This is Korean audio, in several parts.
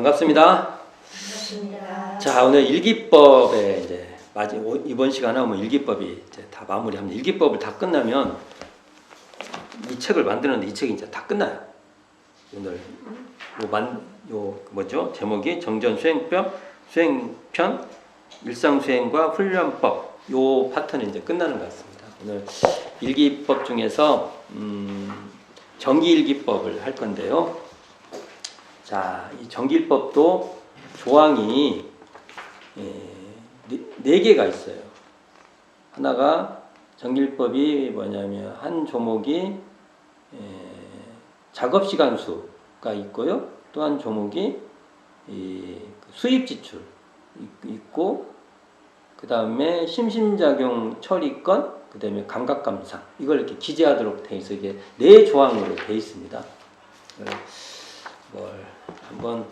반갑습니다. 반갑습니다. 자, 오늘 일기법에 이제 이번 시간에 하면 일기법이 이제 다 마무리합니다. 일기법을 다 끝나면 이 책을 만드는데 이 책이 이제 다 끝나요. 오늘 뭐죠? 제목이 정전 수행편, 일상수행과 훈련법 요 파트는 이제 끝나는 것 같습니다. 오늘 일기법 중에서 정기일기법을 할 건데요. 자, 이 정기일법도 조항이 4개가 있어요. 하나가 정기일법이 뭐냐면 한 조목이 작업시간 수가 있고요. 또 한 조목이 수입지출 있고, 그 다음에 심신작용 처리건, 그 다음에 감각감상, 이걸 이렇게 기재하도록 돼 있어. 이게 4조항으로 돼 있습니다. 뭘 한번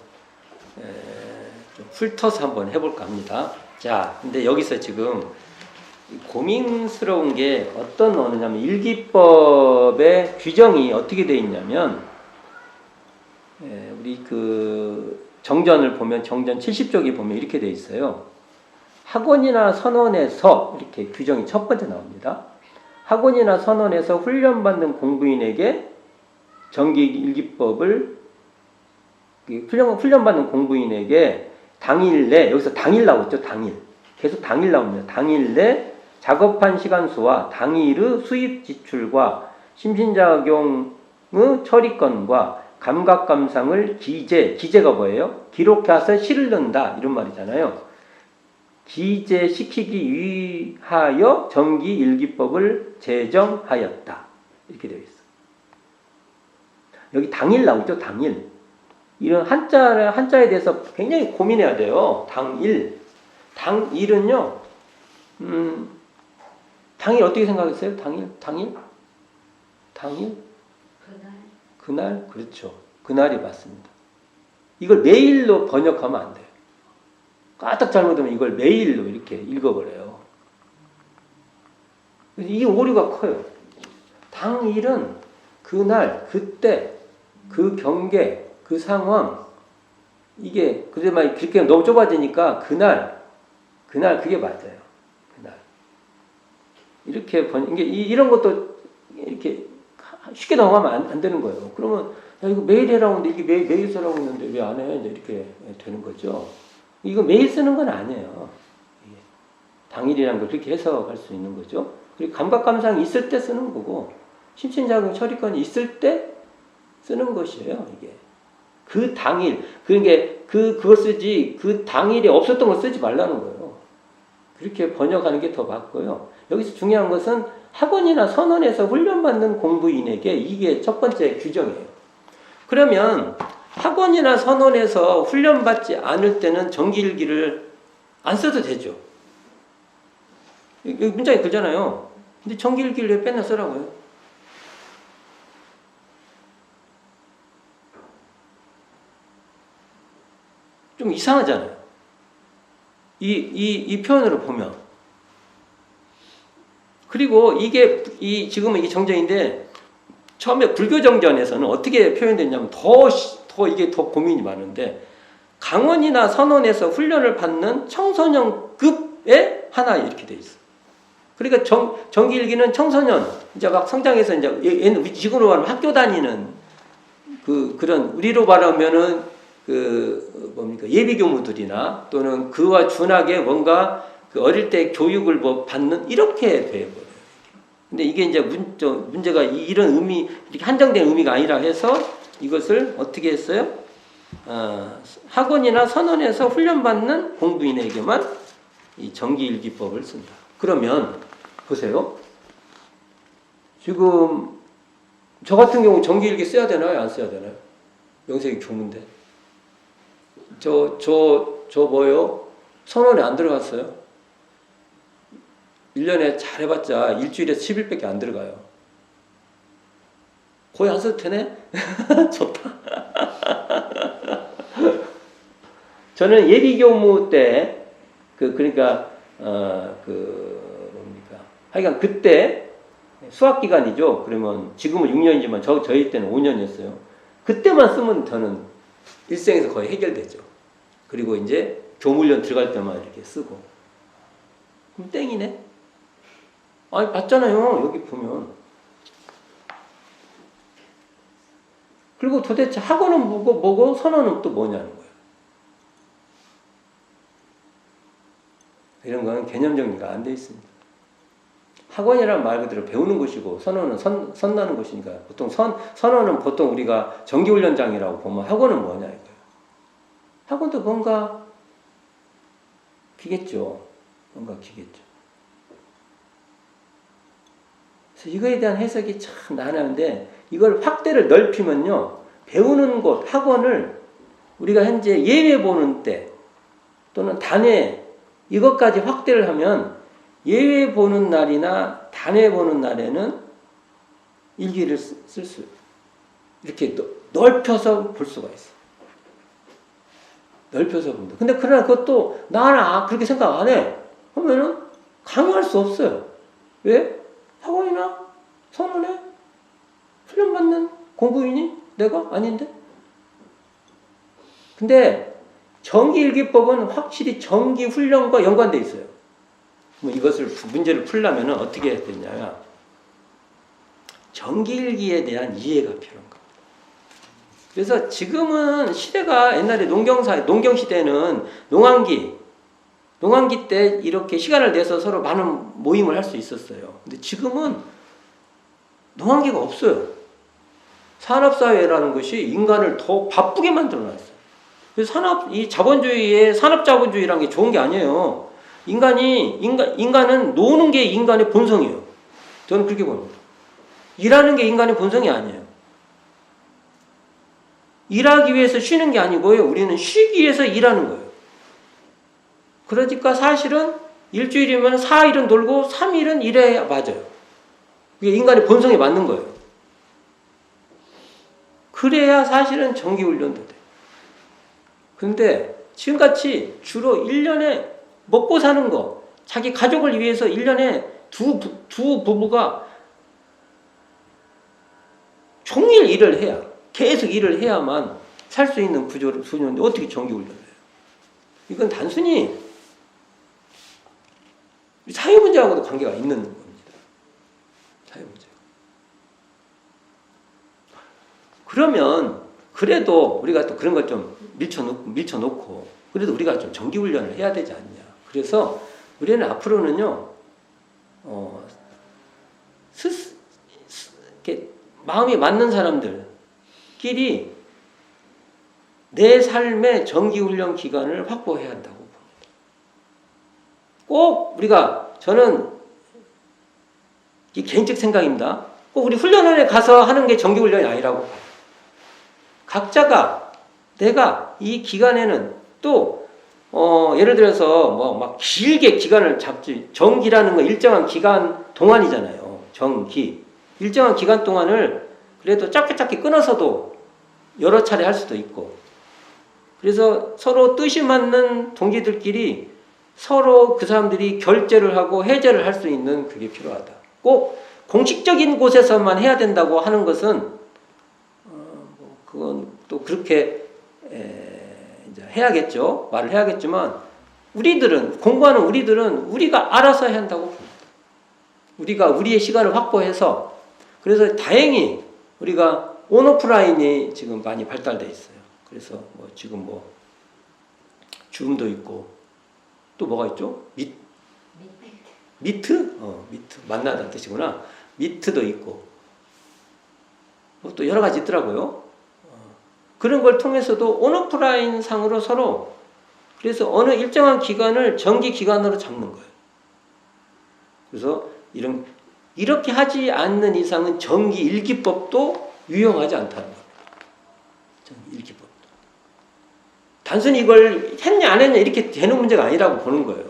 좀 훑어서 한번 해볼까 합니다. 자, 근데 여기서 지금 고민스러운 게 어떤 언어냐면 일기법의 규정이 어떻게 되어 있냐면 우리 그 정전을 보면 정전 70쪽에 보면 이렇게 되어 있어요. 학원이나 선원에서 이렇게 규정이 첫 번째 나옵니다. 학원이나 선원에서 훈련받는 공부인에게 정기 일기법을 훈련받는 공부인에게 당일 내, 여기서 당일 나오죠, 당일. 계속 당일 나옵니다. 당일 내 작업한 시간수와 당일의 수입 지출과 심신작용의 처리건과 감각감상을 기재가 뭐예요? 기록해서 실른다, 이런 말이잖아요. 기재시키기 위하여 정기일기법을 제정하였다. 이렇게 되어 있어요. 여기 당일 나오죠, 당일. 이런 한자에 대해서 굉장히 고민해야 돼요. 당일. 당일은요, 당일 어떻게 생각했어요? 당일? 그날? 그렇죠. 그날이 맞습니다. 이걸 매일로 번역하면 안 돼요. 까딱 잘못하면 이걸 매일로 이렇게 읽어버려요. 이 오류가 커요. 당일은 그날, 그때, 그 경계, 그 상황, 이게, 그래만 그렇게 너무 좁아지니까 그날 그게 맞아요. 그날. 이렇게 이런 것도 이렇게 쉽게 넘어가면 안 되는 거예요. 그러면, 야, 이거 매일 해라고 하는데 이게 매일 쓰라고 했는데 왜 안 해? 이제 이렇게 되는 거죠. 이거 매일 쓰는 건 아니에요. 당일이라는 걸 그렇게 해석할 수 있는 거죠. 그리고 감각감상이 있을 때 쓰는 거고, 심신작용 처리건이 있을 때 쓰는 것이에요, 이게. 그 당일, 그걸 쓰지, 그 당일에 없었던 걸 쓰지 말라는 거예요. 그렇게 번역하는 게 더 맞고요. 여기서 중요한 것은 학원이나 선원에서 훈련받는 공부인에게 이게 첫 번째 규정이에요. 그러면 학원이나 선원에서 훈련받지 않을 때는 정기일기를 안 써도 되죠. 여기 문장이 그잖아요. 근데 정기일기를 왜 빼나 쓰라고요? 좀 이상하잖아요. 이 표현으로 보면. 그리고 지금은 이게 정전인데, 처음에 불교 정전에서는 어떻게 표현됐냐면, 이게 더 고민이 많은데, 강원이나 선원에서 훈련을 받는 청소년급의 하나 이렇게 돼 있어. 그러니까 정기일기는 청소년, 이제 막 성장해서 이제, 지금으로 말하면 학교 다니는, 그런, 우리로 말하면은, 예비교무들이나 또는 그와 준하게 뭔가 어릴 때 교육을 받는 이렇게 돼버려요. 근데 이게 이제 문제가 이런 이렇게 한정된 의미가 아니라 해서 이것을 어떻게 했어요? 학원이나 선원에서 훈련받는 공부인에게만 이 정기일기법을 쓴다. 그러면, 보세요. 지금, 저 같은 경우 정기일기 써야 되나요? 안 써야 되나요? 영생이 교무인데. 뭐요? 선원에 안 들어갔어요. 1년에 잘해봤자 일주일에 10일밖에 안 들어가요. 거의 안 써도 되네? 좋다. 저는 예비교무 때, 하여간 그때 수학기간이죠. 그러면 지금은 6년이지만 저희 때는 5년이었어요. 그때만 쓰면 저는 일생에서 거의 해결되죠. 그리고 이제 교무훈련 들어갈 때만 이렇게 쓰고. 그럼 땡이네? 아니, 봤잖아요. 여기 보면. 그리고 도대체 학원은 뭐고 선언은 또 뭐냐는 거예요. 이런 건 개념 정리가 안 돼 있습니다. 학원이란 말 그대로 배우는 곳이고 선언은 선나는 곳이니까 보통 선언은 보통 우리가 정기훈련장이라고 보면 학원은 뭐냐 이거예요. 학원도 뭔가 기겠죠. 뭔가 기겠죠. 그래서 이거에 대한 해석이 참 난해한데 이걸 확대를 넓히면요. 배우는 곳, 학원을 우리가 현재 예외 보는 때 또는 단회 이것까지 확대를 하면 예외 보는 날이나 단회 보는 날에는 일기를 쓸 수 이렇게 넓혀서 볼 수가 있어. 넓혀서 본다. 근데 그러나 그것도 나는 그렇게 생각 안 해. 그러면은 강요할 수 없어요. 왜? 학원이나 선언에 훈련받는 공부인이 내가 아닌데? 근데 정기일기법은 확실히 정기훈련과 연관되어 있어요. 이것을 문제를 풀려면 어떻게 해야 되냐면 정기일기에 대한 이해가 필요한 겁니다. 그래서 지금은 시대가 옛날에 농경시대는 농한기 때 이렇게 시간을 내서 서로 많은 모임을 할 수 있었어요. 근데 지금은 농한기가 없어요. 산업사회라는 것이 인간을 더 바쁘게 만들어놨어요. 그래서 이 자본주의의 산업자본주의라는 게 좋은 게 아니에요. 인간은 노는 게 인간의 본성이에요. 저는 그렇게 봅니다. 일하는 게 인간의 본성이 아니에요. 일하기 위해서 쉬는 게 아니고요. 우리는 쉬기 위해서 일하는 거예요. 그러니까 사실은 일주일이면 4일은 놀고 3일은 일해야 맞아요. 이게 인간의 본성에 맞는 거예요. 그래야 사실은 정기훈련도 돼. 근데 지금같이 주로 1년에 먹고 사는 거, 자기 가족을 위해서 1년에 두 부부가 종일 일을 해야, 계속 일을 해야만 살 수 있는 구조인데 어떻게 정기훈련을 해요? 이건 단순히 사회 문제하고도 관계가 있는 겁니다. 사회 문제. 그러면 그래도 우리가 또 그런 걸 좀 밀쳐놓고 그래도 우리가 좀 정기훈련을 해야 되지 않냐. 그래서 우리는 앞으로는요, 이렇게 마음이 맞는 사람들끼리 내 삶의 정기훈련 기간을 확보해야 한다고 봅니다. 꼭 저는 이 개인적 생각입니다. 꼭 우리 훈련원에 가서 하는 게 정기훈련이 아니라고 봐요. 각자가 내가 이 기간에는 또 예를 들어서 막 길게 기간을 잡지. 정기라는 건 일정한 기간 동안이잖아요. 정기. 일정한 기간 동안을 그래도 짧게 끊어서도 여러 차례 할 수도 있고. 그래서 서로 뜻이 맞는 동기들끼리 서로 그 사람들이 결제를 하고 해제를 할 수 있는 그게 필요하다. 꼭 공식적인 곳에서만 해야 된다고 하는 것은 그건 또 그렇게 이제 해야겠죠. 말을 해야겠지만 공부하는 우리들은 우리가 알아서 해야 한다고 봅니다. 우리가 우리의 시간을 확보해서 그래서 다행히 우리가 온오프라인이 지금 많이 발달되어 있어요. 그래서 지금 줌도 있고 또 뭐가 있죠? 미트? 미트 만나다는 뜻이구나. 미트도 있고 또 여러 가지 있더라고요. 그런 걸 통해서도 온오프라인 상으로 서로 그래서 어느 일정한 기간을 정기 기간으로 잡는 거예요. 그래서 이렇게 하지 않는 이상은 정기 일기법도 유용하지 않다는 겁니다. 정기 일기법도. 단순히 이걸 했냐 안 했냐 이렇게 되는 문제가 아니라고 보는 거예요.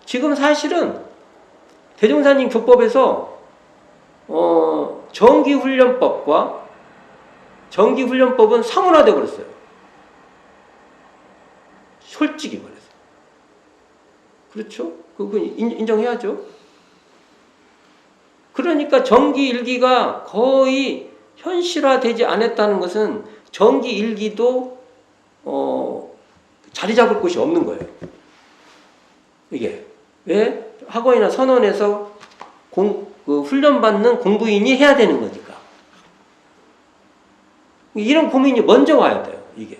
지금 사실은 대종사님 교법에서 정기훈련법과 정기훈련법은 사문화되어 버렸어요. 솔직히 말해서. 그렇죠? 그거 인정해야죠. 그러니까 정기일기가 거의 현실화되지 않았다는 것은 정기 일기도 자리 잡을 곳이 없는 거예요. 이게 왜? 학원이나 선원에서 훈련받는 공부인이 해야 되는 거니까. 이런 고민이 먼저 와야 돼요. 이게.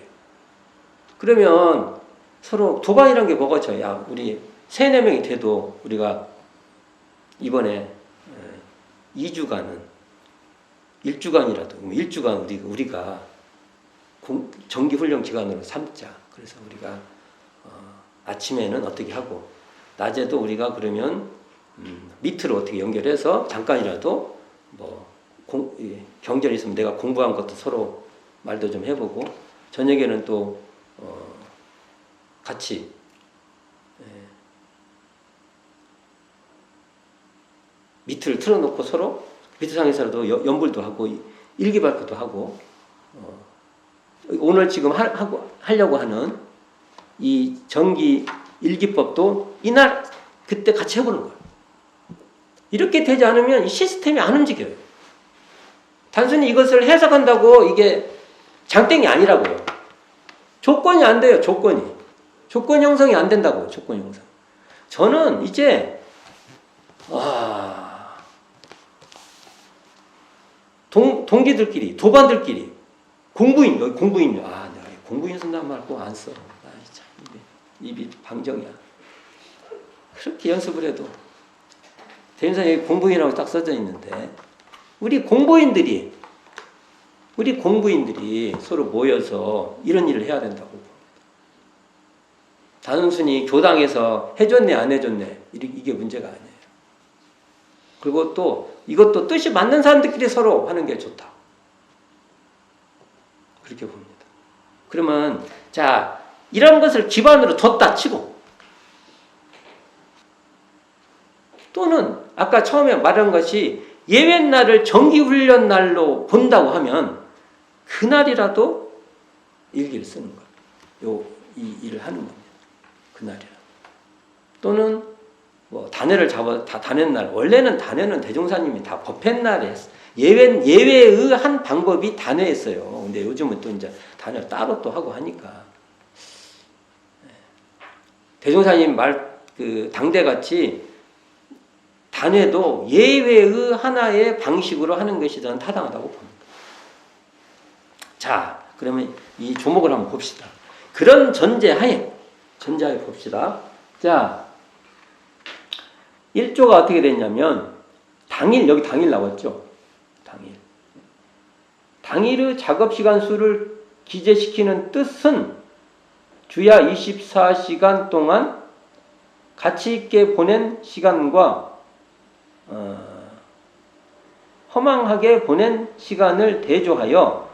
그러면 서로 도반이라는 게 뭐겠죠? 야, 우리 3-4명이 돼도 우리가 이번에 2주간은 1주간이라도 1주간 우리가 정기훈련 기간으로 삼자. 그래서 우리가 아침에는 어떻게 하고 낮에도 우리가 그러면 밑으로 어떻게 연결해서 잠깐이라도 뭐 경전이 있으면 내가 공부한 것도 서로 말도 좀 해보고 저녁에는 또 같이 밑을 틀어놓고 서로 밑상에서도 연불도 하고 일기발표도 하고 오늘 지금 하려고 하는 이 정기 일기법도 이날 그때 같이 해보는 거예요. 이렇게 되지 않으면 이 시스템이 안 움직여요. 단순히 이것을 해석한다고 이게 장땡이 아니라고요. 조건이 안 돼요. 조건 형성이 안 된다고요. 조건 형성. 저는 이제 동기들끼리 도반들끼리 공부인 내가 공부인 쓴다는 말 꼭 안 써. 참 입이 방정이야. 그렇게 연습을 해도 대인사에 공부인이라고 딱 써져 있는데 우리 공부인들이 서로 모여서 이런 일을 해야 된다고. 단순히 교당에서 해줬네 안 해줬네 이게 문제가 아니에요. 그리고 또 이것도 뜻이 맞는 사람들끼리 서로 하는 게 좋다. 그렇게 봅니다. 그러면 자 이런 것을 기반으로 뒀다 치고 또는 아까 처음에 말한 것이 예외날을 정기훈련 날로 본다고 하면 그날이라도 일기를 쓰는 거예요. 이 일을 하는 겁니다. 그날이라. 또는 뭐 단회를 단회 날 원래는 단회는 대종사님이 다 법회 날에 예외의 한 방법이 단회였어요. 근데 요즘은 또 이제 단회를 따로 또 하고 하니까 대종사님 당대 같이 단회도 예외의 하나의 방식으로 하는 것이 저는 타당하다고 봅니다. 자, 그러면 이 조목을 한번 봅시다. 그런 전제하에 봅시다. 자, 1조가 어떻게 됐냐면 여기 당일 나왔죠. 당일의 작업시간 수를 기재시키는 뜻은 주야 24시간 동안 가치 있게 보낸 시간과 허망하게 보낸 시간을 대조하여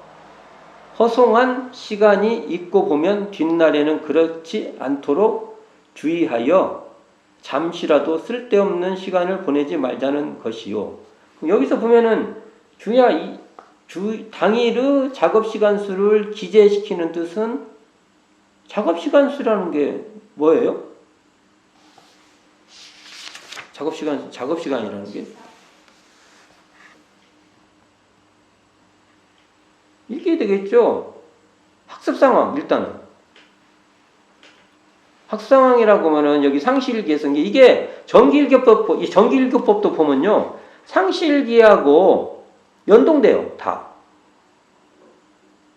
허송한 시간이 있고 보면 뒷날에는 그렇지 않도록 주의하여 잠시라도 쓸데없는 시간을 보내지 말자는 것이요. 여기서 보면은 당일의 작업시간 수를 기재시키는 뜻은 작업시간 수라는 게 뭐예요? 작업시간이라는 게 이게 되겠죠. 학습 상황 일단은 학습 상황이라고 하면은 여기 상시일기에서 이게 정기일기법도 보면요 상시일기하고 연동돼요 다.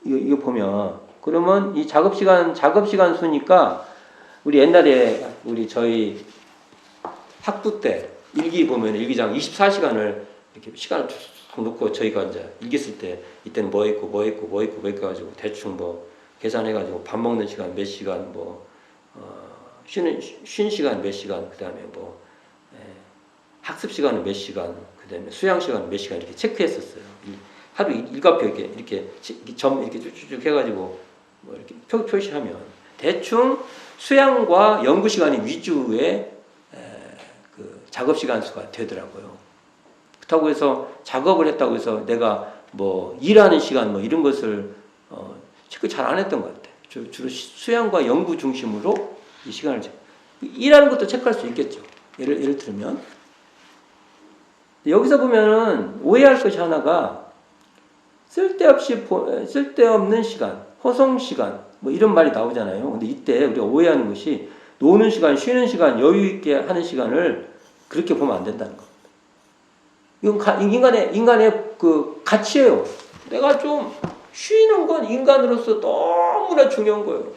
이거 보면 그러면 이 작업시간 수니까 우리 옛날에 저희 학부 때 일기 보면 일기장 24시간을 이렇게 시간을 쭉 놓고 저희가 이제 일기 쓸 때 이때는 뭐 했고 해가지고 대충 뭐 계산해가지고 밥 먹는 시간 몇 시간 쉬는 시간 몇 시간 그다음에 학습 시간은 몇 시간 그다음에 수양 시간은 몇 시간 이렇게 체크했었어요. 하루 일과표 이렇게 점 이렇게 쭉쭉 해가지고 이렇게 표시하면 대충 수양과 연구 시간이 위주의 그 작업 시간 수가 되더라고요. 그렇다고 해서 작업을 했다고 해서 내가 일하는 시간 이런 것을 체크 잘 안 했던 것 같아요. 주로 수양과 연구 중심으로 이 시간을 일하는 것도 체크할 수 있겠죠. 예를 들면 여기서 보면은 오해할 것이 하나가 쓸데없는 시간, 허송 시간, 뭐 이런 말이 나오잖아요. 근데 이때 우리가 오해하는 것이 노는 시간, 쉬는 시간, 여유 있게 하는 시간을 그렇게 보면 안 된다는 겁니다. 이건 인간의 그 가치예요. 내가 좀 쉬는 건 인간으로서 너무나 중요한 거예요.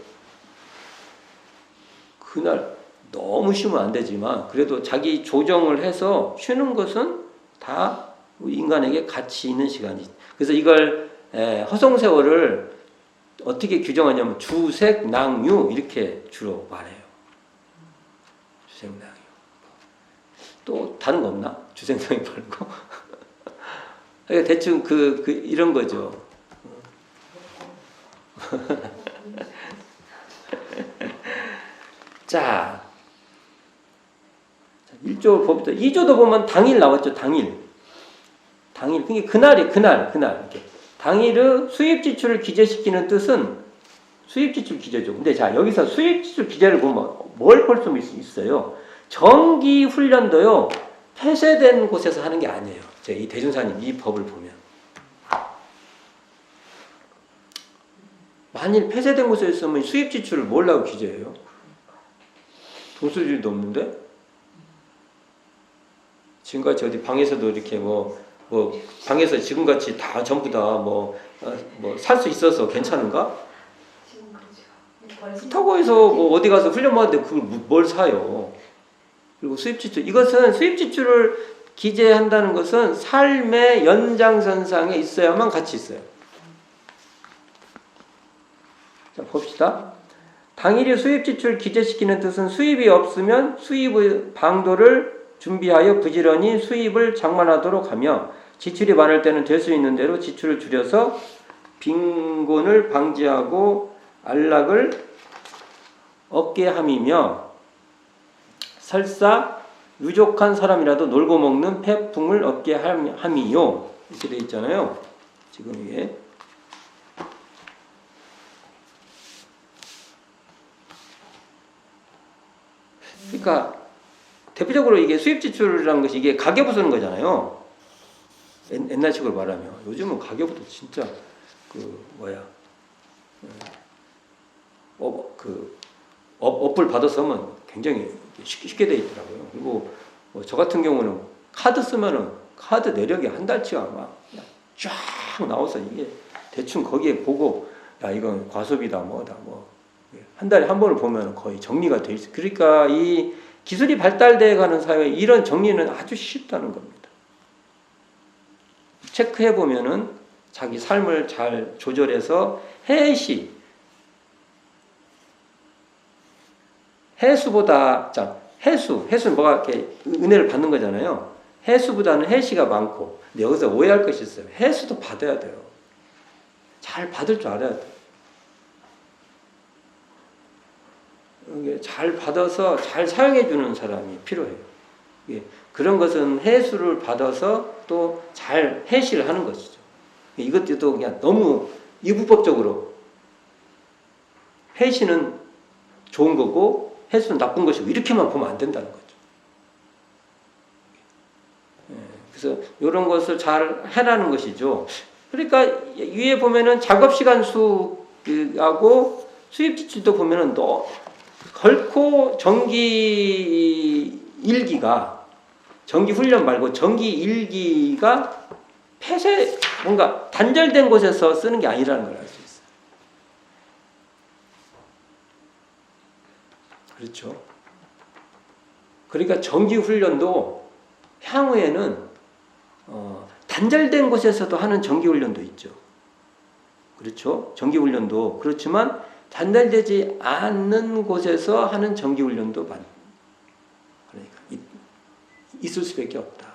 그날 너무 쉬면 안 되지만 그래도 자기 조정을 해서 쉬는 것은 다 인간에게 가치 있는 시간이죠. 그래서 이걸 허송세월을 어떻게 규정하냐면 주색낭유 이렇게 주로 말해요. 주색낭유. 또 다른 거 없나? 주색낭유 말고. 그러니까 대충 이런 거죠. 자, 1조 봅시다. 2조도 보면 당일 나왔죠. 당일. 그러니까 그날. 이렇게. 당일의 수입 지출을 기재시키는 뜻은 수입 지출 기재죠. 근데 자, 여기서 수입 지출 기재를 보면 뭘 볼 수 있어요? 정기 훈련도요. 폐쇄된 곳에서 하는 게 아니에요. 이 대준사님 이 법을 보면. 만일 폐쇄된 곳에 있으면 수입 지출을 뭘라고 기재해요? 돈 쓸 일도 없는데? 지금같이 어디 방에서도 이렇게 뭐 방에서 지금같이 다 전부 다 살 수 있어서 괜찮은가? 그렇다고 해서 뭐 어디 가서 훈련 받는데 그걸 뭘 사요? 그리고 수입 지출. 이것은 수입 지출을 기재한다는 것은 삶의 연장선상에 있어야만 가치 있어요. 자, 봅시다. 당일의 수입 지출 기재시키는 뜻은 수입이 없으면 수입의 방도를 준비하여 부지런히 수입을 장만하도록 하며 지출이 많을 때는 될 수 있는 대로 지출을 줄여서 빈곤을 방지하고 안락을 얻게 함이며 설사 유족한 사람이라도 놀고 먹는 폐풍을 얻게 함이요. 이렇게 되어 있잖아요. 지금 이게. 그러니까 대표적으로 이게 수입 지출이라는 것이 이게 가계부 쓰는 거잖아요. 옛날식으로 말하면 요즘은 가계부도 진짜 어플 받아서 하면 굉장히 쉽게 돼 있더라고요. 그리고 저 같은 경우는 카드 쓰면은 카드 내력이 한 달치가 막 쫙 나와서 이게 대충 거기에 보고 야 이건 과소비다 뭐다 한 달에 한 번을 보면 거의 정리가 돼 있어요. 그러니까 이 기술이 발달돼 가는 사회에 이런 정리는 아주 쉽다는 겁니다. 체크해 보면은 자기 삶을 잘 조절해서 해수는 뭐가 이렇게 은혜를 받는 거잖아요. 해수보다는 해시가 많고, 근데 여기서 오해할 것이 있어요. 해수도 받아야 돼요. 잘 받을 줄 알아야 돼요. 잘 받아서 잘 사용해주는 사람이 필요해요. 그런 것은 해수를 받아서 또 잘 해시를 하는 것이죠. 이것도 그냥 너무 이분법적으로 해시는 좋은 거고 해수는 나쁜 것이고 이렇게만 보면 안 된다는 거죠. 그래서 이런 것을 잘 해라는 것이죠. 그러니까 위에 보면은 작업시간 수하고 수입지출도 보면은 결코 정기 훈련 말고 정기 일기가 뭔가 단절된 곳에서 쓰는 게 아니라는 걸 알 수 있어요. 그렇죠. 그러니까 정기 훈련도 향후에는 단절된 곳에서도 하는 정기 훈련도 있죠. 그렇죠. 정기 훈련도 그렇지만 단절되지 않는 곳에서 하는 정기 훈련도 그러니까 있을 수밖에 없다.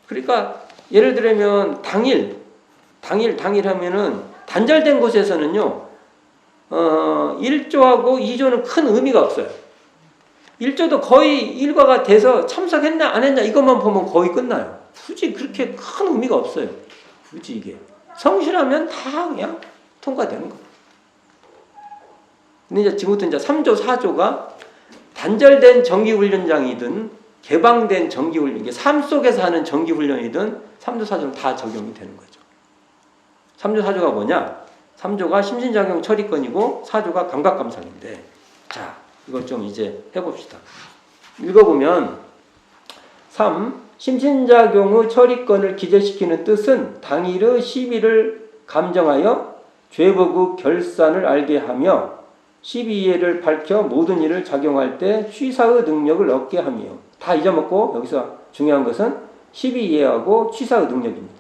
그러니까 예를 들면 당일 하면은 단절된 곳에서는요. 1조하고 2조는 큰 의미가 없어요. 1조도 거의 일과가 돼서 참석했나 안 했나 이것만 보면 거의 끝나요. 굳이 그렇게 큰 의미가 없어요. 굳이 이게 성실하면 다 그냥 통과되는 거예요. 근데 지금부터 3조, 4조가 단절된 정기훈련장이든 개방된 정기훈련, 이게 삶 속에서 하는 정기훈련이든 3조 4조는 다 적용이 되는 거죠. 3조 4조가 뭐냐? 3조가 심신작용 처리권이고 4조가 감각감상인데, 자, 이걸 좀 이제 해봅시다. 읽어보면 3. 심신작용의 처리권을 기재시키는 뜻은 당일의 시비를 감정하여 죄법의 결산을 알게 하며 시비이해를 밝혀 모든 일을 작용할 때 취사의 능력을 얻게 하며, 다 잊어먹고 여기서 중요한 것은 시비이해하고 취사의 능력입니다.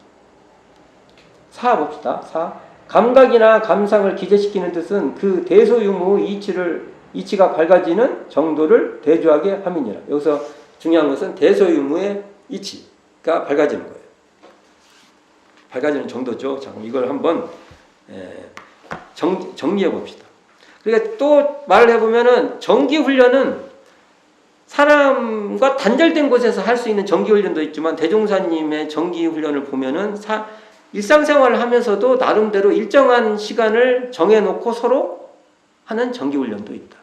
4 봅시다. 4. 감각이나 감상을 기재시키는 뜻은 그 대소유무의 이치가 밝아지는 정도를 대조하게 함이니라. 여기서 중요한 것은 대소유무의 이치가 밝아지는 거예요. 밝아지는 정도죠. 자, 그럼 이걸 한번 정리해 봅시다. 그러니까 또 말을 해보면은 정기훈련은 사람과 단절된 곳에서 할 수 있는 정기훈련도 있지만, 대종사님의 정기훈련을 보면은 일상생활을 하면서도 나름대로 일정한 시간을 정해놓고 서로 하는 정기훈련도 있다.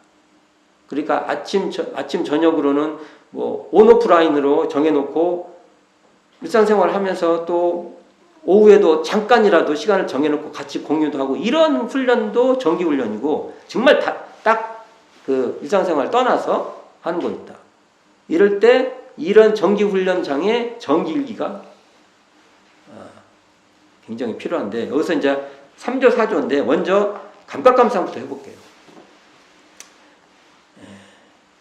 그러니까 아침 저녁으로는 뭐 온오프라인으로 정해놓고 일상생활을 하면서 또 오후에도 잠깐이라도 시간을 정해놓고 같이 공유도 하고, 이런 훈련도 정기훈련이고, 정말 딱 그 일상생활을 떠나서 하는 거 있다. 이럴 때 이런 정기훈련장의 정기일기가 굉장히 필요한데, 여기서 이제 3조 4조인데 먼저 감각감상부터 해볼게요.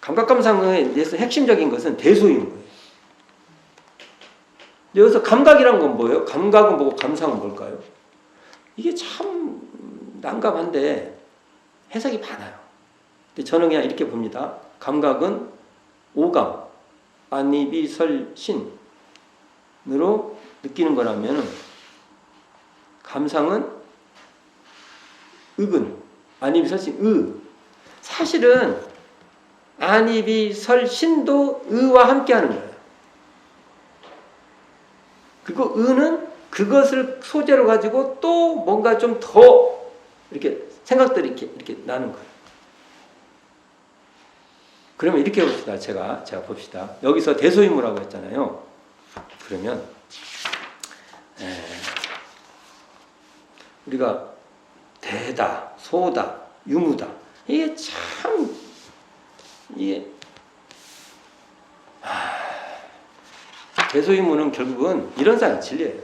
감각감상에 대해서 핵심적인 것은 대소인 거예요. 여기서 감각이란 건 뭐예요? 감각은 뭐고 감상은 뭘까요? 이게 참 난감한데 해석이 많아요. 근데 저는 그냥 이렇게 봅니다. 감각은 오감, 안이비설신으로 느끼는 거라면, 감상은 의근, 안이비설신, 의. 사실은 안이비설신도 의와 함께 하는 거예요. 그리고 의는 그것을 소재로 가지고 또 뭔가 좀 더 이렇게 생각들이 이렇게 나는 거예요. 그러면 이렇게 봅시다. 제가 봅시다. 여기서 대소유무라고 했잖아요. 그러면 우리가 대다, 소다, 유무다, 이게 참 대소유무는 결국은 이런 쌍의 진리예요.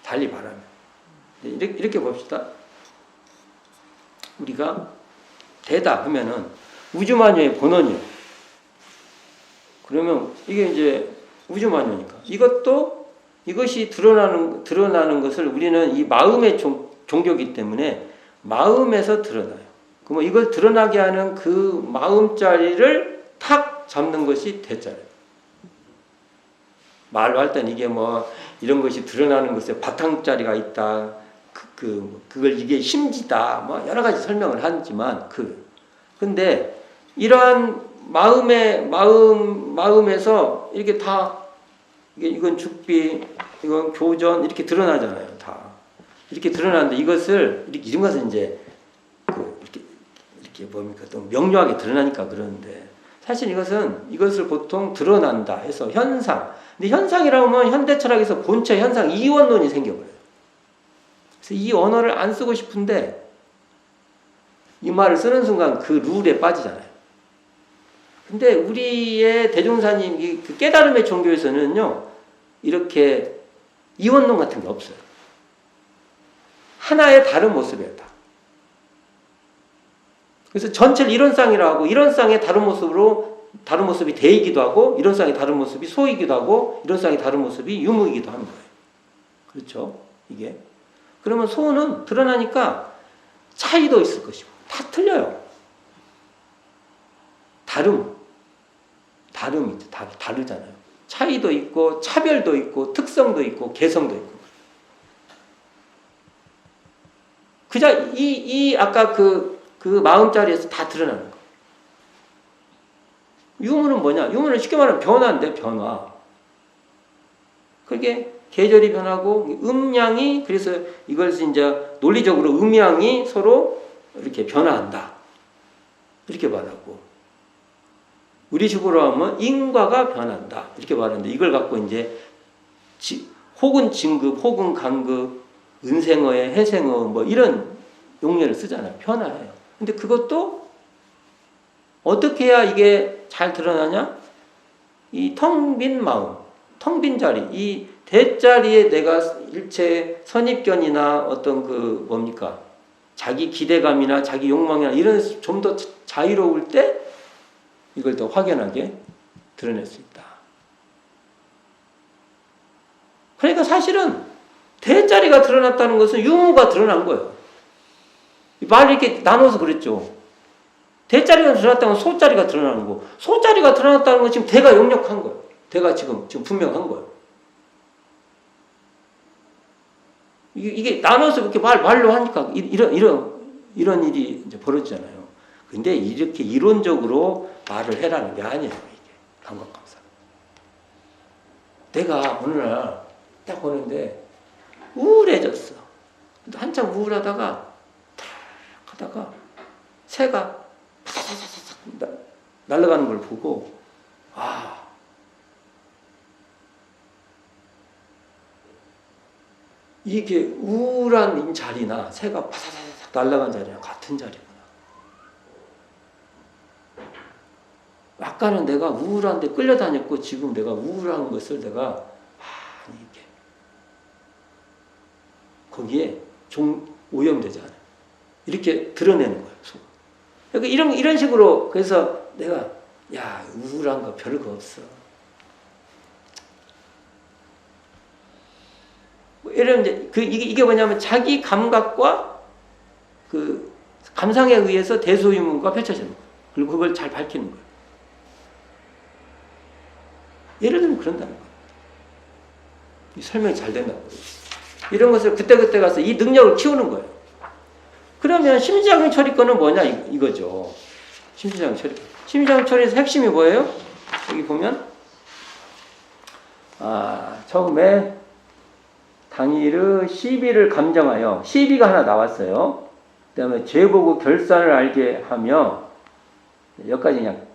달리 말하면. 이렇게 봅시다. 우리가 대다 하면은 우주마녀의 본원이요. 그러면 이게 이제 우주마녀니까. 이것이 드러나는 것을 우리는 이 마음의 종교이기 때문에 마음에서 드러나요. 그러면 이걸 드러나게 하는 그 마음자리를 탁 잡는 것이 대자리예요. 말로 할 땐 이게 뭐 이런 것이 드러나는 것에 바탕자리가 있다. 그걸 이게 심지다. 뭐 여러 가지 설명을 하지만 근데 이러한 마음에서 이렇게 다 이건 죽비, 이건 교전 이렇게 드러나잖아요. 다 이렇게 드러나는데 이것을 이런 것은 이제 이렇게 뭡니까 또 명료하게 드러나니까 그러는데, 사실 이것을 보통 드러난다 해서 현상. 근데 현상이라고 하면 현대철학에서 본체 현상 이원론이 생겨버려요. 그래서 이 언어를 안 쓰고 싶은데 이 말을 쓰는 순간 그 룰에 빠지잖아요. 근데 우리의 대종사님 그 깨달음의 종교에서는요, 이렇게 이원론 같은 게 없어요. 하나의 다른 모습이에요, 다. 그래서 전체를 이론상이라고 하고, 이론상의 다른 모습이 대이기도 하고, 이론상의 다른 모습이 소이기도 하고, 이론상의 다른 모습이 유무이기도 하는 거예요. 그렇죠? 이게. 그러면 소는 드러나니까 차이도 있을 것이고, 다 틀려요. 다름이 다르잖아요. 차이도 있고, 차별도 있고, 특성도 있고, 개성도 있고. 그냥 아까 그 마음자리에서 다 드러나는 거. 유무는 뭐냐? 유무는 쉽게 말하면 변화인데, 변화. 그게 계절이 변하고, 음양이, 그래서 이것을 이제 논리적으로 음양이 서로 이렇게 변화한다. 이렇게 말하고. 우리 식으로 하면 인과가 변한다. 이렇게 말하는데 이걸 갖고 이제 혹은 진급, 혹은 간급, 은생어에 해생어 뭐 이런 용례를 쓰잖아요. 변화예요. 근데 그것도 어떻게 해야 이게 잘 드러나냐? 이 텅 빈 마음, 텅 빈 자리, 이 대자리에 내가 일체 선입견이나 어떤 그 뭡니까? 자기 기대감이나 자기 욕망이나 이런 좀 더 자유로울 때 이걸 더 확연하게 드러낼 수 있다. 그러니까 사실은 대자리가 드러났다는 것은 유무가 드러난 거예요. 말을 이렇게 나눠서 그랬죠. 대자리가 드러났다는 건 소자리가 드러나는 거고, 소자리가 드러났다는 건 지금 대가 역력한 거예요. 대가 지금 분명한 거예요. 이게 나눠서 이렇게 말로 하니까 이런 일이 이제 벌어지잖아요. 근데 이렇게 이론적으로 말을 해라는 게 아니에요. 이게 감각감사. 내가 어느 날 딱 보는데 우울해졌어. 한참 우울하다가 탁 하다가 새가 파사사사삭 날아가는 걸 보고 이게 우울한 자리나 새가 파사사삭 날아간 자리랑 같은 자리구나. 아까는 내가 우울한데 끌려다녔고 지금 내가 우울한 것을 내가 이렇게 거기에 오염되지 않아요. 이렇게 드러내는 거예요. 그러니까 이런 식으로 그래서 내가 우울한 거 별거 없어. 이런 이제 이게 뭐냐면 자기 감각과 그 감상에 의해서 대소유무가 펼쳐지는 거예요. 그리고 그걸 잘 밝히는 거예요. 예를 들면 그런다는 거예요. 설명이 잘 된다는 거예요. 이런 것을 그때그때 가서 이 능력을 키우는 거예요. 그러면 심지작용 처리권은 뭐냐 이거죠. 심지작용 처리권. 심지작용 처리에서 핵심이 뭐예요? 여기 보면 처음에 당일의 시비를 감정하여 시비가 하나 나왔어요. 그 다음에 죄보고 결산을 알게 하며 여기까지 그냥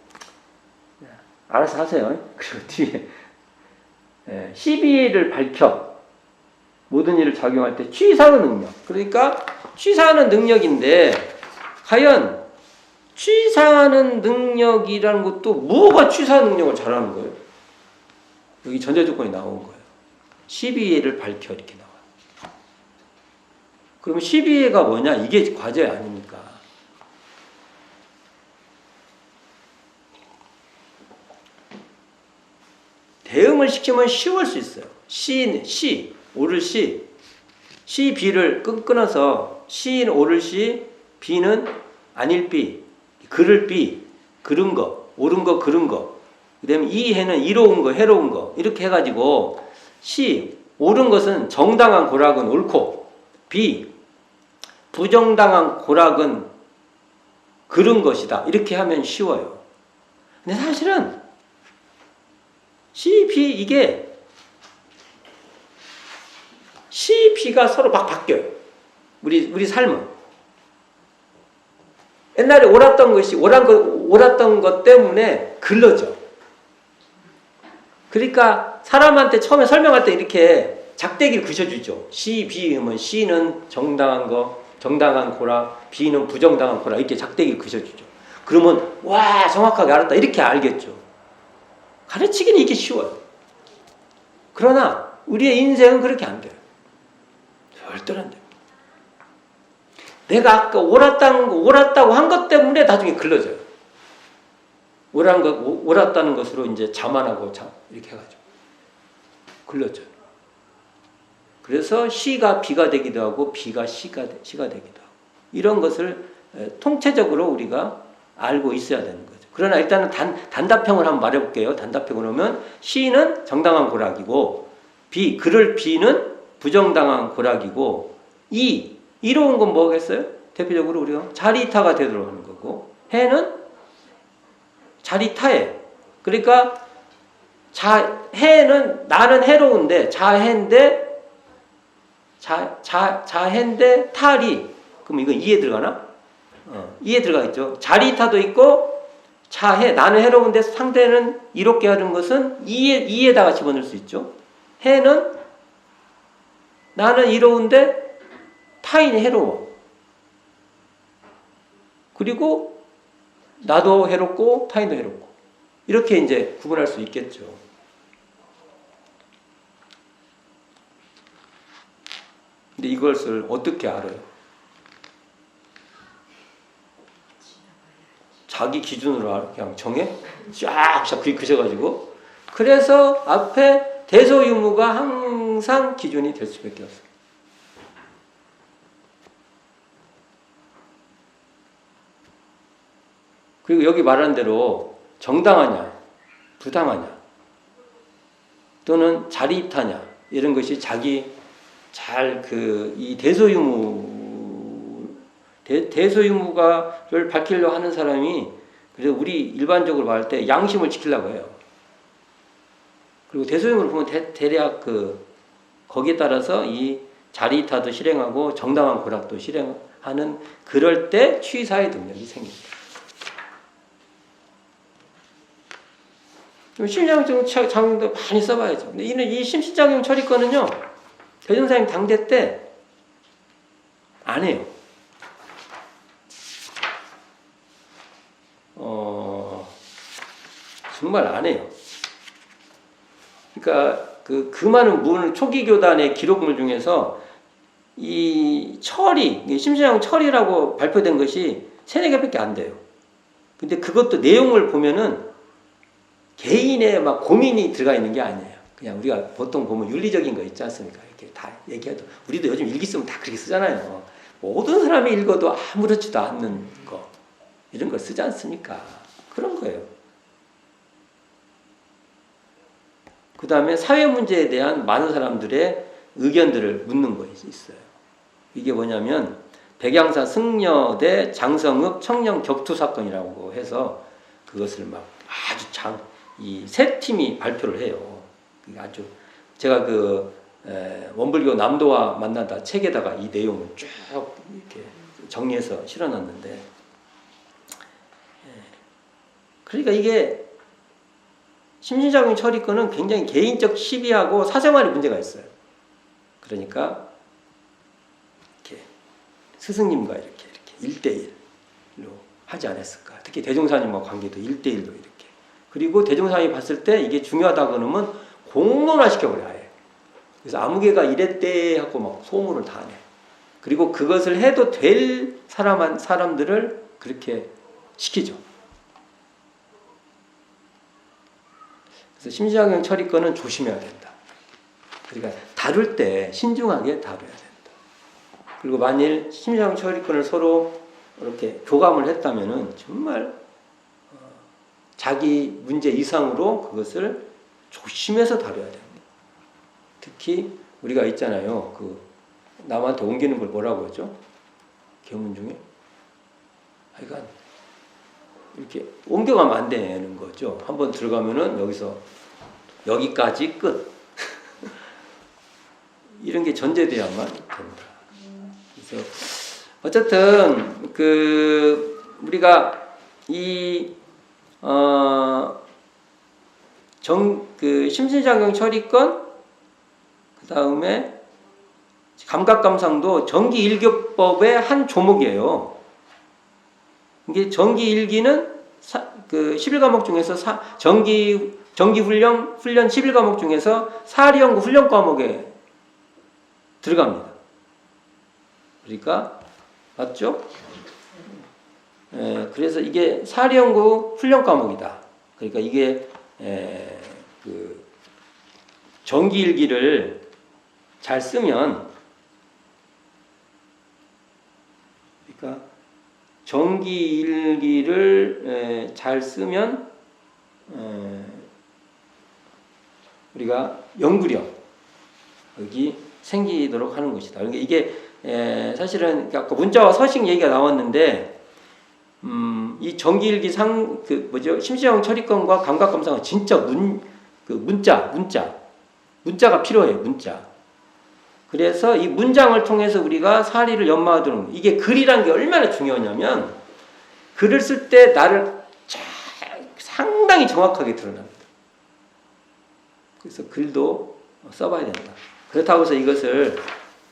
알아서 하세요. 그리고 뒤에 시비를 밝혀 모든 일을 작용할 때 취사의 능력. 그러니까 취사하는 능력인데 과연 취사하는 능력이라는 것도 뭐가 취사하는 능력을 잘하는 거예요? 여기 전제조건이 나온 거예요. 시비를 밝혀 이렇게 나와요. 그러면 시비가 뭐냐? 이게 과제 아닙니까? 대응을 시키면 쉬울 수 있어요. 오를 시, 비를 끊어서 시인 오를 시, 비는 아닐 비, 그를 비, 그른 거, 옳은 거, 그른 거. 그 다음에 이 해는 이로운 거, 해로운 거. 이렇게 해가지고 옳은 것은 정당한 고락은 옳고, 비, 부정당한 고락은 그른 것이다. 이렇게 하면 쉬워요. 근데 사실은 시, 비 이게 시, 비가 서로 막 바뀌어요. 우리 삶은. 옛날에 옳았던 것이 옳았던 것 때문에 글러져. 그러니까 사람한테 처음에 설명할 때 이렇게 작대기를 그셔주죠. 시, 비 하면 시는 정당한 거, 정당한 고라, 비는 부정당한 고라 이렇게 작대기를 그셔주죠. 그러면 와 정확하게 알았다 이렇게 알겠죠. 가르치기는 이게 쉬워요. 그러나 우리의 인생은 그렇게 안 돼요. 절대로 안 돼요. 내가 아까 옳았다고 한 것 때문에 나중에 글러져요. 옳았다는 것으로 이제 자만하고 이렇게 해가지고 글러져요. 그래서 시가 비가 되기도 하고 비가 시가 되기도 하고 이런 것을 통체적으로 우리가 알고 있어야 되는 거죠. 그러나 일단은 단답형을 한번 말해볼게요. 단답형으로 하면 시는 정당한 고락이고 그를 비는 부정당한 고락이고 이로운 건 뭐겠어요? 대표적으로 우리가 자리타가 되도록 하는 거고 해는 자리타해. 그러니까 해는 나는 해로운데 자해인데 자해인데 탈이 그럼 이거 이해 들어가나? 이해 들어가 있죠. 자리타도 있고 자, 나는 해로운데 상대는 이롭게 하는 것은 이에다가 집어넣을 수 있죠. 해는 나는 이로운데 타인이 해로워. 그리고 나도 해롭고 타인도 해롭고. 이렇게 이제 구분할 수 있겠죠. 근데 이것을 어떻게 알아요? 자기 기준으로 그냥 정해? 쫙쫙 그리셔가지고. 그래서 앞에 대소유무가 항상 기준이 될 수밖에 없어요. 그리고 여기 말한 대로 정당하냐, 부당하냐, 또는 자리입하냐, 이런 것이 자기 이 대소유무가를 밝히려고 하는 사람이, 그래서 우리 일반적으로 말할 때 양심을 지키려고 해요. 그리고 대소유무를 보면 대략 거기에 따라서 이 자리이타도 실행하고 정당한 고락도 실행하는, 그럴 때 취사의 능력이 생깁니다. 심신작용도 많이 써봐야죠. 근데 이 심신작용 처리권은요, 대종사님 당대 때 안 해요. 정말 안 해요. 그러니까 그 많은 초기 교단의 기록물 중에서 이 심신작용 처리라고 발표된 것이 3-4개밖에 안 돼요. 근데 그것도 내용을 보면은 개인의 막 고민이 들어가 있는 게 아니에요. 그냥 우리가 보통 보면 윤리적인 거 있지 않습니까? 이렇게 다 얘기해도, 우리도 요즘 일기 쓰면 다 그렇게 쓰잖아요. 모든 사람이 읽어도 아무렇지도 않는 거, 이런 걸 쓰지 않습니까? 그런 거예요. 그 다음에 사회 문제에 대한 많은 사람들의 의견들을 묻는 것이 있어요. 이게 뭐냐면 백양사 승려대 장성읍 청년 격투 사건이라고 해서 그것을 막 아주 이 3팀이 발표를 해요. 아주 제가 원불교 남도와 만나다 책에다가 이 내용을 쭉 이렇게 정리해서 실어놨는데, 그러니까 이게 심신작용 처리권은 굉장히 개인적 시비하고 사생활의 문제가 있어요. 그러니까 이렇게 스승님과 이렇게 1대1로 하지 않았을까. 특히 대종사님과 관계도 1대1로 이렇게. 그리고 대종사님이 봤을 때 이게 중요하다 그러면 공론화 시켜버려요. 아예. 그래서 아무개가 이랬대 하고 막 소문을 다 내. 그리고 그것을 해도 될 사람들을 그렇게 시키죠. 그래서 심신작용 처리권은 조심해야 된다. 그러니까 다룰 때 신중하게 다뤄야 된다. 그리고 만일 심신작용 처리권을 서로 이렇게 교감을 했다면은 정말 자기 문제 이상으로 그것을 조심해서 다뤄야 됩니다. 특히 우리가 있잖아요. 남한테 옮기는 걸 뭐라고 하죠? 계문 중에? 하여간 이렇게 옮겨가면 안 되는 거죠. 한번 들어가면은 여기서 여기까지 끝. 이런 게 전제돼야만 됩니다. 그래서 어쨌든 우리가 심신작용 처리권, 그 다음에 감각감상도 정기일교법의 한 조목이에요. 이게 정기일기는 11과목 중에서 정기훈련 11과목 중에서 사리연구 훈련 과목에 들어갑니다. 그러니까 맞죠? 그래서 이게 사리연구 훈련 과목이다. 그러니까 이게 정기일기를 잘 쓰면, 그러니까 정기일기를 잘 쓰면 우리가 연구력 여기 생기도록 하는 것이다. 그러니까 이게 사실은 아까 문자와 서식 얘기가 나왔는데, 이 정기일기 심신작용 처리권과 감각감상은 진짜 문자가 필요해요. 문자. 그래서 이 문장을 통해서 우리가 사리를 연마하도록, 이게 글이란 게 얼마나 중요하냐면, 글을 쓸 때 나를 잘 상당히 정확하게 드러납니다. 그래서 글도 써봐야 된다. 그렇다고 해서 이것을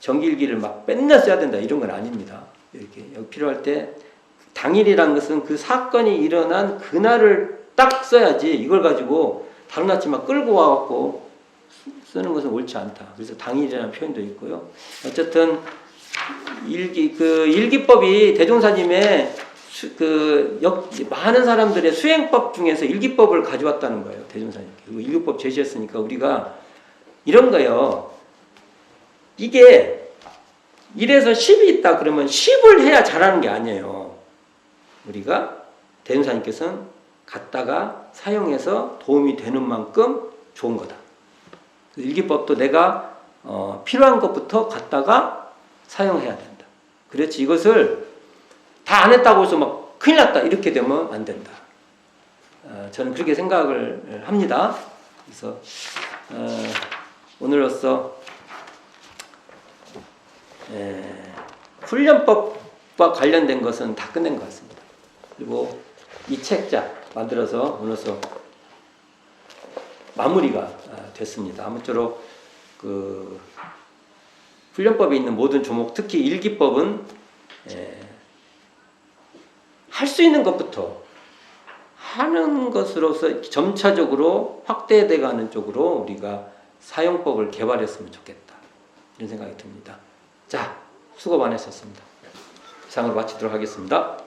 정기일기를 막 맨날 써야 된다 이런 건 아닙니다. 이렇게 여기 필요할 때 당일이라는 것은 그 사건이 일어난 그날을 딱 써야지 이걸 가지고 다른 아침 막 끌고 와갖고 쓰는 것은 옳지 않다. 그래서 당일이라는 표현도 있고요. 어쨌든 일기법이 대종사님의 많은 사람들의 수행법 중에서 일기법을 가져왔다는 거예요. 대종사님. 그리고 일기법 제시했으니까 우리가 이런 거예요. 이게 1에서 10이 있다 그러면 10을 해야 잘하는 게 아니에요. 우리가 대종사님께서는 갖다가 사용해서 도움이 되는 만큼 좋은 거다. 일기법도 내가 필요한 것부터 갖다가 사용해야 된다. 그렇지 이것을 다 안 했다고 해서 막 큰일 났다 이렇게 되면 안 된다. 저는 그렇게 생각을 합니다. 그래서 오늘로써 훈련법과 관련된 것은 다 끝낸 것 같습니다. 그리고 이 책자 만들어서 오늘로써 마무리가 됐습니다. 아무쪼록 그 훈련법에 있는 모든 조목, 특히 일기법은 할 수 있는 것부터 하는 것으로서 점차적으로 확대돼가는 쪽으로 우리가 사용법을 개발했으면 좋겠다. 이런 생각이 듭니다. 자, 수고 많으셨습니다. 이상으로 마치도록 하겠습니다.